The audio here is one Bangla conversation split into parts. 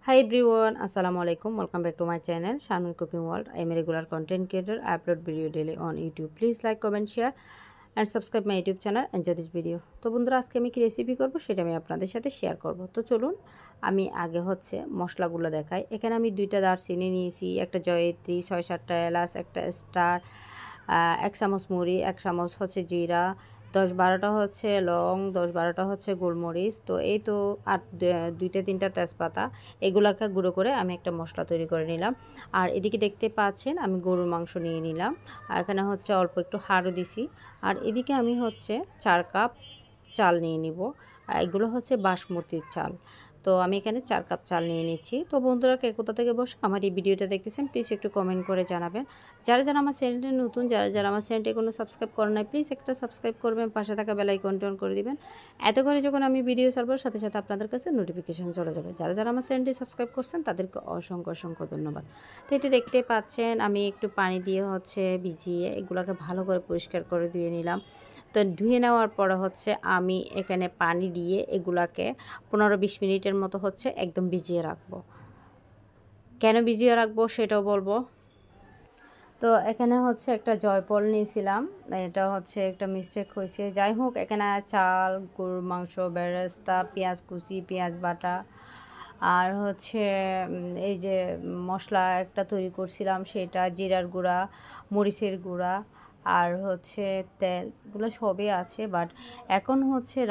Hi everyone, Assalamu alaikum. Welcome back to my channel, Shanul Cooking World. I am a regular content creator. I upload video daily on YouTube. Please like, comment, share and subscribe my YouTube channel. Enjoy this video. তো বন্ধুরা আজকে আমি কি রেসিপি করব সেটা আমি আপনাদের সাথে শেয়ার করব। তো চলুন আমি আগে মশলাগুলো দেখাই। এখানে আমি 2টা দারচিনি নিয়েছি, একটা জয়িত্রী, 6-7টা এলাচ, একটা স্টার, 1 চামচ মুড়ি, 1 চামচ জিরা, 10-12টা লং, 10-12টা গোলমরিচ। তো এই তো আর 2-3টা তেজপাতা, এগুলাকে গুঁড়ো করে আমি একটা মশলা তৈরি করে নিলাম। আর এদিকে দেখতে পাচ্ছেন আমি গরুর মাংস নিয়ে নিলাম। আর এখানে অল্প একটু হাড়ও দিছি। আর এদিকে আমি 4 কাপ চাল নিয়ে নিব। এগুলো বাসমতির চাল। তো আমি এখানে 4 কাপ চাল নিয়ে নিচ্ছি। তো বন্ধুরা কে কোথা থেকে বসে আমার এই ভিডিওটা দেখতেছেন প্লিজ একটু কমেন্ট করে জানাবেন। যারা আমার চ্যানেলটি নতুন, যারা আমার চ্যানেলটি কোনো সাবস্ক্রাইব করেন নাই প্লিজ একটা সাবস্ক্রাইব করবেন, পাশে থাকা বেল আইকনটা অন করে দিবেন। এতে করে যখন আমি ভিডিও ছাড়ব সাথে সাথে আপনাদের কাছে নোটিফিকেশন চলে যাবে। যারা আমার চ্যানেলটি সাবস্ক্রাইব করছেন তাদেরকে অসংখ্য ধন্যবাদ। তো এটি দেখতে পাচ্ছেন আমি একটু পানি দিয়ে ভিজিয়ে এগুলোকে ভালো করে পরিষ্কার করে ধুয়ে নিলাম। তো ধুয়ে নেওয়ার পরে আমি এখানে পানি দিয়ে এগুলাকে 15-20 মিনিটের মতো একদম ভিজিয়ে রাখবো। কেন ভিজিয়ে রাখবো সেটাও বলবো। তো এখানে একটা জয়ফল নিয়েছিলাম, এটা একটা মিস্টেক হয়েছে। যাই হোক, এখানে চাল, গরুর মাংস, বেরেস্তা, পেঁয়াজ কুচি, পেঁয়াজ বাটা আর এই যে মশলা একটা তৈরি করছিলাম সেটা, জিরার গুঁড়া, মরিচের গুঁড়া আর তেলগুলো সবই আছে। বাট এখন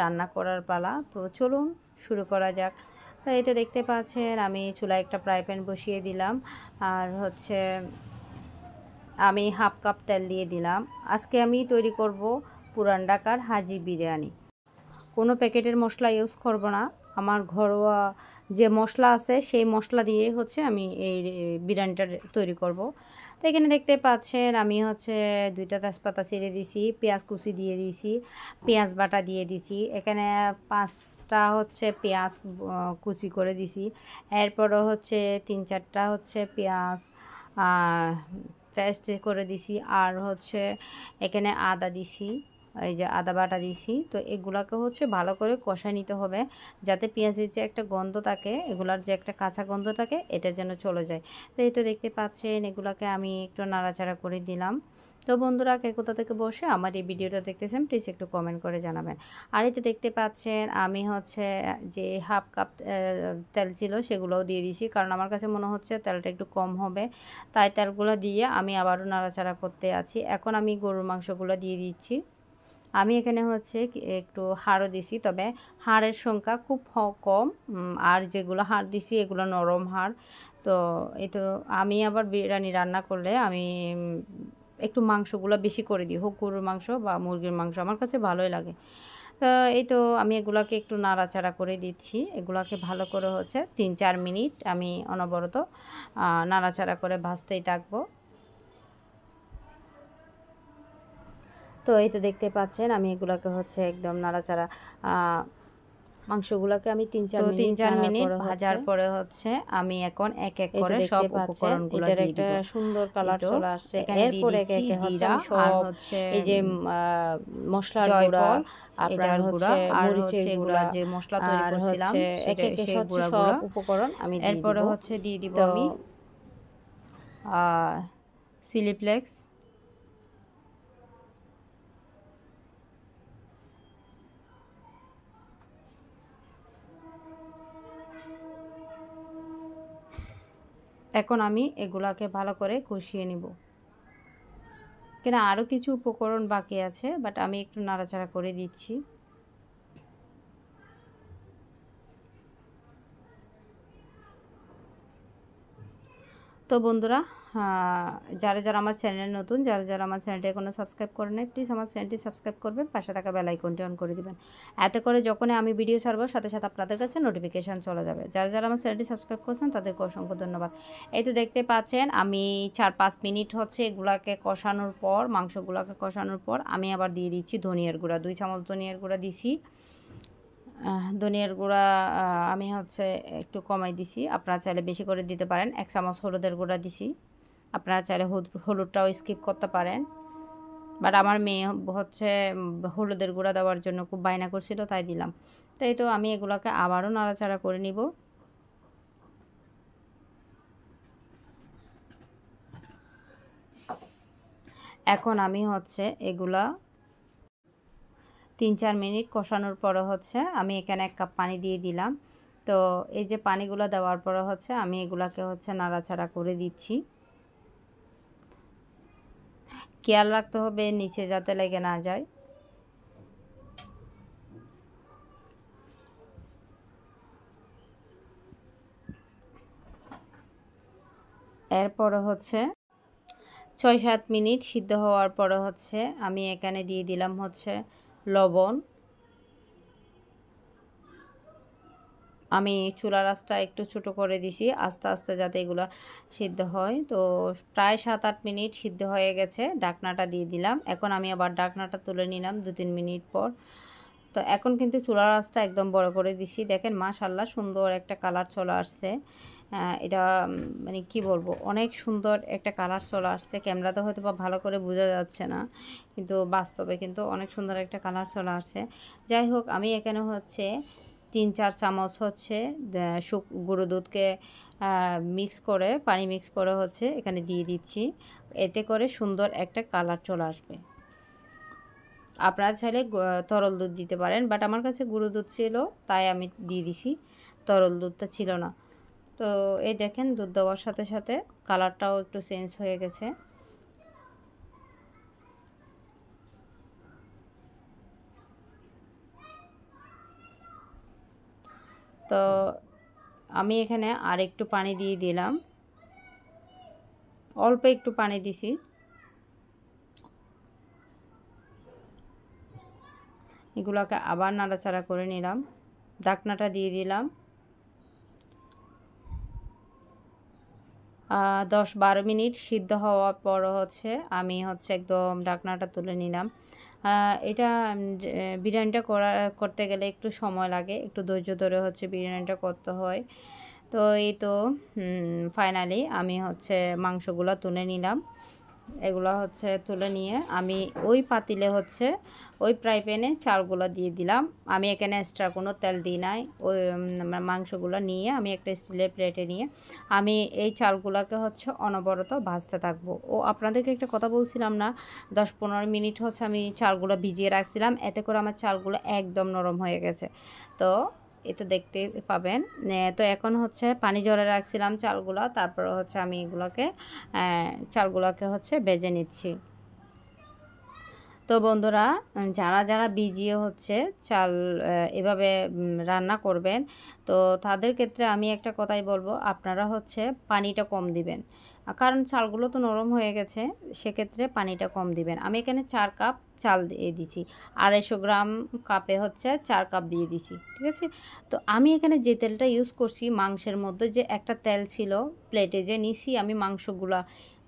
রান্না করার পালা। তো চলুন শুরু করা যাক। তো এই তো দেখতে পাচ্ছেন আমি চুলায় একটা ফ্রাই প্যান বসিয়ে দিলাম। আর আমি হাফ কাপ তেল দিয়ে দিলাম। আজকে আমি তৈরি করব পুরান ঢাকার হাজি বিরিয়ানি। কোনো প্যাকেটের মশলা ইউজ করব না, আমার ঘরোয়া যে মশলা আছে সেই মশলা দিয়ে আমি এই বিরিয়ানিটা তৈরি করব। তো এখানে দেখতে পাচ্ছেন আমি 2টা তেজপাতা ছিঁড়ে দিছি, পেঁয়াজ কুচি দিয়ে দিছি, পেঁয়াজ বাটা দিয়ে দিছি। এখানে 5টা পেঁয়াজ কুচি করে দিছি। এরপরও 3-4টা পেঁয়াজ পেস্ট করে দিছি। আর এখানে আদা দিছি, এই যে আদা বাটা দিছি। তো এগুলাকে ভালো করে কষায় নিতে হবে, যাতে পেঁয়াজের যে একটা গন্ধ থাকে, এগুলার যে একটা কাঁচা গন্ধ থাকে, এটা যেন চলে যায়। তো এই তো দেখতে পাচ্ছেন এগুলাকে আমি একটু নাড়াচাড়া করে দিলাম। তো বন্ধুরা কে কোথা থেকে বসে আমার এই ভিডিওটা দেখতেছেন প্লিজ একটু কমেন্ট করে জানাবেন। আর এই তো দেখতে পাচ্ছেন আমি যে হাফ কাপ তেল ছিল সেগুলোও দিয়ে দিছি, কারণ আমার কাছে মনে হচ্ছে তেলটা একটু কম হবে, তাই তেলগুলো দিয়ে আমি আবারও নাড়াচাড়া করতে আছি। এখন আমি গরুর মাংসগুলো দিয়ে দিচ্ছি। আমি এখানে একটু হাড়ও দিছি, তবে হাড়ের সংখ্যা খুব কম। আর যেগুলো হাড় দিছি এগুলো নরম হাড়। তো এই তো আমি আবার বিরিয়ানি রান্না করলে আমি একটু মাংসগুলো বেশি করে দিই, হোক গরুর মাংস বা মুরগির মাংস, আমার কাছে ভালোই লাগে। তো এই তো আমি এগুলাকে একটু নাড়াচাড়া করে দিচ্ছি। এগুলাকে ভালো করে 3-4 মিনিট আমি অনবরত নাড়াচাড়া করে ভাজতেই থাকবো। তো এই তো দেখতে পাচ্ছেন আমি এগুলোকে একদম নাড়াচাড়া মাংসগুলোকে আমি 3-4 মিনিট ভাজার পরে আমি এখন এক এক করে সব উপকরণগুলো দিয়ে দিব। একটা সুন্দর কালার চলে আসছে। এরপর একে একে জিরা আর এই যে মশলার গুঁড়া, আপনার মরিচের গুঁড়া, যে মশলা তৈরি করছিলাম সেটা, সেই গুঁড়াগুলো উপকরণ আমি দিয়ে দিব। এরপরে দিয়ে দিব আমি চিলি ফ্লেক্স, এখন আমি এগুলাকে ভালো করে কষিয়ে নিব। কেন আরও কিছু উপকরণ বাকি আছে, বাট আমি একটু নাড়াচাড়া করে দিচ্ছি। তো বন্ধুরা যারা আমার চ্যানেল নতুন, যারা আমার চ্যানেলটি এখনও সাবস্ক্রাইব করে নাই প্লিজ আমার চ্যানেলটি সাবস্ক্রাইব করবেন, পাশে থাকা বেল আইকনটি অন করে দিবেন। এতে করে যখন আমি ভিডিও ছাড়বো সাথে সাথে আপনাদের কাছে নোটিফিকেশান চলে যাবে। যারা আমার চ্যানেলটি সাবস্ক্রাইব করছেন তাদেরকে অসংখ্য ধন্যবাদ। এই তো দেখতে পাচ্ছেন আমি 4-5 মিনিট এগুলাকে কষানোর পর, মাংসগুলোকে কষানোর পর আমি আবার দিয়ে দিচ্ছি ধনিয়ার গুঁড়া। 2 চামচ ধনিয়ার গুঁড়া দিছি। ধনিয়ার গুঁড়া আমি একটু কমাই দিছি, আপনারা চাইলে বেশি করে দিতে পারেন। 1 চামচ হলুদের গুঁড়া দিছি, আপনারা চাইলে হলুদটাও স্কিপ করতে পারেন। বাট আমার মেয়ে হলুদের গুঁড়া দেওয়ার জন্য খুব বায়না করছিল, তাই দিলাম। তাই তো আমি এগুলোকে আবারও নাড়াচাড়া করে নিব। এখন আমি হচ্ছে এগুলা 3-4 মিনিট কষানোর পরে হচ্ছে আমি এখানে 1 কাপ পানি দিয়ে দিলাম। তো এই যে পানিগুলো দেওয়ার পরে হচ্ছে আমি এগুলাকে হচ্ছে নাড়াচাড়া করে দিচ্ছি। খেয়াল রাখতে হবে নিচে যাতে লেগে না যায়। এরপরে হচ্ছে 6-7 মিনিট সিদ্ধ হওয়ার পরে হচ্ছে আমি এখানে দিয়ে দিলাম হচ্ছে লবণ। আমি চুলার আঁচটা একটু ছোটো করে দিছি আস্তে আস্তে যাতে এগুলো সিদ্ধ হয়। তো প্রায় 7-8 মিনিট সিদ্ধ হয়ে গেছে, ঢাকনাটা দিয়ে দিলাম। এখন আমি আবার ঢাকনাটা তুলে নিলাম 2-3 মিনিট পর। তো এখন কিন্তু চুলার আঁচটা একদম বড় করে দিছি। দেখেন মাশাআল্লাহ সুন্দর একটা কালার চলে আসছে। এটা মানে কি বলবো, অনেক সুন্দর একটা কালার চলে আসছে। ক্যামেরাতে হয়তো বা ভালো করে বোঝা যাচ্ছে না, কিন্তু বাস্তবে কিন্তু অনেক সুন্দর একটা কালার চলে আসছে। যাই হোক, আমি এখানে হচ্ছে 3-4 চামচ হচ্ছে গুঁড়ো দুধকে মিক্স করে পানি মিক্স করে হচ্ছে এখানে দিয়ে দিচ্ছি। এতে করে সুন্দর একটা কালার চলে আসবে। আপনারা চাইলে তরল দুধ দিতে পারেন, বাট আমার কাছে গুঁড়ো দুধ ছিল তাই আমি দিয়ে দিছি, তরল দুধটা ছিল না। তো এই দেখেন দুধ দেওয়ার সাথে সাথে কালারটাও একটু চেঞ্জ হয়ে গেছে। তো আমি এখানে আর একটু পানি দিয়ে দিলাম, অল্প একটু পানি দিছি। এগুলোকে আবার নাড়াচাড়া করে নিলাম, ঢাকনাটা দিয়ে দিলাম। 10-12 মিনিট সিদ্ধ হওয়ার পর হচ্ছে আমি হচ্ছে একদম ঢাকনাটা তুলে নিলাম। এটা বিরিয়ানিটা করতে গেলে একটু সময় লাগে, একটু ধৈর্য ধরে হচ্ছে বিরিয়ানিটা করতে হয়। তো এই তো ফাইনালি আমি হচ্ছে মাংসগুলো তুলে নিলাম। এগুলো হচ্ছে তুলে নিয়ে আমি ওই পাতিলে হচ্ছে ওই ফ্রাই প্যানে চালগুলো দিয়ে দিলাম। আমি এখানে এক্সট্রা কোনো তেল দিই নাই। ওই মাংসগুলো নিয়ে আমি একটা স্টিলের প্লেটে নিয়ে আমি এই চালগুলোকে হচ্ছে অনবরত ভাজতে থাকবো। ও আপনাদেরকে একটা কথা বলছিলাম না, 10-15 মিনিট হচ্ছে আমি চালগুলো ভিজিয়ে রাখছিলাম, এতে করে আমার চালগুলো একদম নরম হয়ে গেছে। তো এটা দেখতে পাবেন। তো এখন হচ্ছে পানি ঝরে রাখছিলাম চালগুলো, তারপরে হচ্ছে আমি এগুলোকে চালগুলোকে হচ্ছে ভেজে নিচ্ছি। তো বন্ধুরা, যারা যারা ভিজিয়ে হচ্ছে চাল এভাবে রান্না করবেন, তো তাদের ক্ষেত্রে আমি একটা কথাই বলবো, আপনারা হচ্ছে পানিটা কম দিবেন, কারণ চালগুলো তো নরম হয়ে গেছে, সেক্ষেত্রে পানিটা কম দিবেন। আমি এখানে 4 কাপ চাল দিয়ে দিছি, 250 গ্রাম কাপে হচ্ছে 4 কাপ দিয়ে দিছি, ঠিক আছে। তো আমি এখানে যে তেলটা ইউজ করছি, মাংসের মধ্যে যে একটা তেল ছিল প্লেটে যে নিছি আমি মাংসগুলা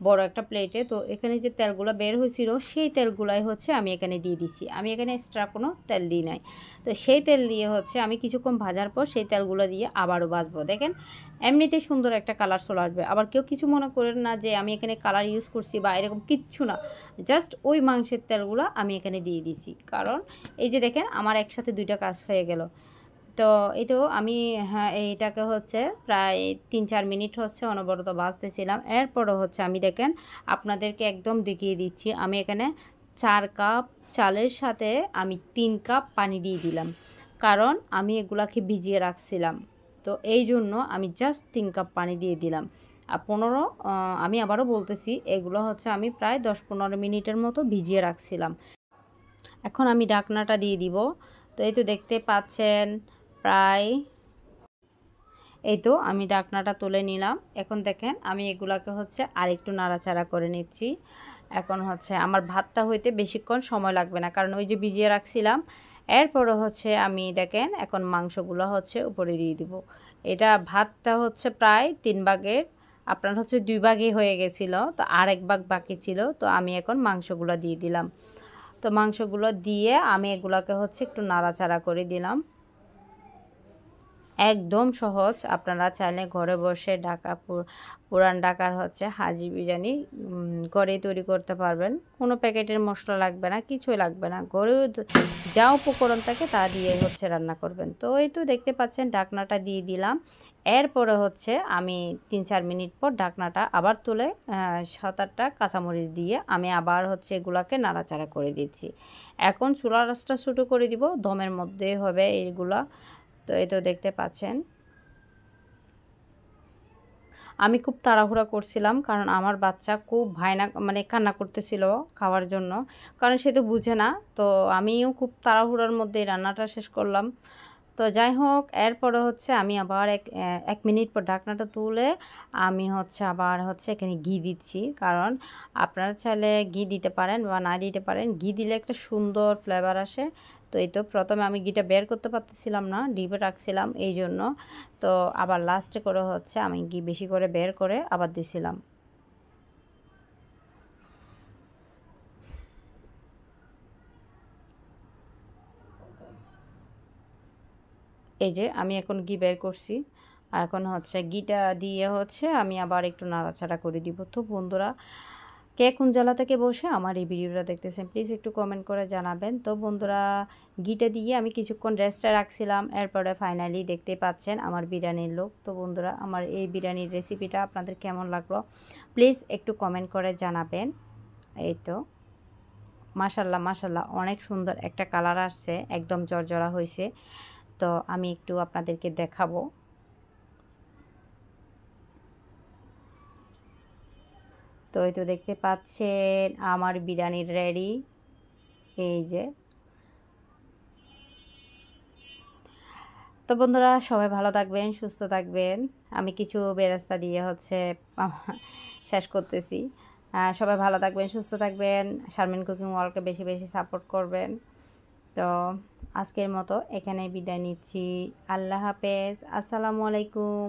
বড় একটা প্লেটে, তো এখানে যে তেলগুলো বের হয়েছিল সেই তেলগুলাই হচ্ছে আমি এখানে দিয়ে দিচ্ছি। আমি এখানে এক্সট্রা কোনো তেল দিই নাই। তো সেই তেল দিয়ে হচ্ছে আমি কিছুক্ষণ ভাজার পর সেই তেলগুলো দিয়ে আবারও ভাজবো। দেখেন এমনিতেই সুন্দর একটা কালার চলে আসবে। আবার কেউ কিছু মনে করেন না যে আমি এখানে কালার ইউজ করছি বা এরকম কিচ্ছু না, জাস্ট ওই মাংসের তেলগুলো আমি এখানে দিয়ে দিচ্ছি। কারণ এই যে দেখেন আমার একসাথে 2টা কাজ হয়ে গেল। তো এই তো আমি এইটাকে হচ্ছে প্রায় 3-4 মিনিট হচ্ছে অনবরত ভাজতেছিলাম। এরপরও হচ্ছে আমি দেখেন আপনাদেরকে একদম দেখিয়ে দিচ্ছি, আমি এখানে 4 কাপ চালের সাথে আমি 3 কাপ পানি দিয়ে দিলাম, কারণ আমি এগুলাকে ভিজিয়ে রাখছিলাম। তো এই জন্য আমি জাস্ট 3 কাপ পানি দিয়ে দিলাম। আর আমি আবারও বলতেছি, এগুলো হচ্ছে আমি প্রায় 10-15 মিনিটের মতো ভিজিয়ে রাখছিলাম। এখন আমি ঢাকনাটা দিয়ে দিব। তো এই তো দেখতে পাচ্ছেন প্রায়, এই তো আমি ঢাকনাটা তুলে নিলাম। এখন দেখেন আমি এগুলাকে হচ্ছে আরেকটু নাড়াচাড়া করে নিচ্ছি। এখন হচ্ছে আমার ভাতটা হইতে বেশিক্ষণ সময় লাগবে না, কারণ ওই যে ভিজিয়ে রাখছিলাম। এরপরে হচ্ছে আমি দেখেন এখন মাংসগুলো হচ্ছে উপরে দিয়ে দিব। এটা ভাতটা হচ্ছে প্রায় 3 ভাগের, আপনার হচ্ছে 2 ভাগই হয়ে গেছিলো, তো আর 1 ভাগ বাকি ছিল। তো আমি এখন মাংসগুলো দিয়ে দিলাম। তো মাংসগুলো দিয়ে আমি এগুলাকে হচ্ছে একটু নাড়াচাড়া করে দিলাম। একদম সহজ। আপনারা চাইলে ঘরে বসে পুরান ঢাকার হাজি বিরিয়ানি ঘরেই তৈরি করতে পারবেন। কোনো প্যাকেটের মশলা লাগবে না, কিছুই লাগবে না। ঘরেও যা উপকরণ থাকে তা দিয়ে রান্না করবেন। তো এই তো দেখতে পাচ্ছেন ঢাকনাটা দিয়ে দিলাম। এরপরে আমি ৩-৪ মিনিট পর ঢাকনাটা আবার তুলে ৭-৮টা কাঁচামরিচ দিয়ে আমি আবার এগুলাকে নাড়াচাড়া করে দিচ্ছি। এখন চুলার আঁচটা ছোটো করে দিব, দমের মধ্যে হবে এইগুলা। তো এই তো দেখতে পাচ্ছেন আমি খুব তাড়াহুড়া করছিলাম, কারণ আমার বাচ্চা খুব মানে কান্না করতেছিল খাওয়ার জন্য, কারণ সে তো বুঝে না। তো আমিও খুব তাড়াহুড়ার মধ্যে রান্নাটা শেষ করলাম। তো যাই হোক, এরপরে আমি আবার এক মিনিট পর ঢাকনাটা তুলে আমি আবার এখানে ঘি দিচ্ছি, কারণ আপনারা চাইলে ঘি দিতে পারেন বা না দিতে পারেন। ঘি দিলে একটা সুন্দর ফ্লেভার আসে। তো এই তো প্রথমে আমি ঘিটা বের করতে পারতেছিলাম না, ডিপে রাখছিলাম এই জন্য। তো আবার লাস্টে করে আমি ঘি বেশি করে বের করে আবার দিছিলাম। এই যে আমি এখন ঘি বের করছি, এখন ঘিটা দিয়ে আমি আবার একটু নাড়াচাড়া করে দিব। তো বন্ধুরা, কে কোন জেলা থেকে বসে আমার এই ভিডিওটা দেখতেছেন প্লিজ একটু কমেন্ট করে জানাবেন। তো বন্ধুরা, ঘিটা দিয়ে আমি কিছুক্ষণ রেস্টে রাখছিলাম, এরপরে ফাইনালি দেখতে পাচ্ছেন আমার বিরিয়ানির লুক। তো বন্ধুরা, আমার এই বিরিয়ানির রেসিপিটা আপনাদের কেমন লাগলো প্লিজ একটু কমেন্ট করে জানাবেন। এই তো মাশাল্লাহ মাশাল্লাহ, অনেক সুন্দর একটা কালার আসছে, একদম জর্জরা হয়েছে। তো আমি একটু আপনাদেরকে দেখাবো। তো এই তো দেখতে পাচ্ছেন আমার বিরিয়ানি রেডি। এই যে, তো বন্ধুরা সবাই ভালো থাকবেন, সুস্থ থাকবেন। আমি কিছু বেরেস্তা দিয়ে শেষ করতেছি। সবাই ভালো থাকবেন, সুস্থ থাকবেন। শারমিন কুকিং ওয়ার্ল্ডকে বেশি বেশি সাপোর্ট করবেন। তো আজকের মতো এখানেই বিদায় নিচ্ছি। আল্লাহ হাফেজ, আসসালামু আলাইকুম।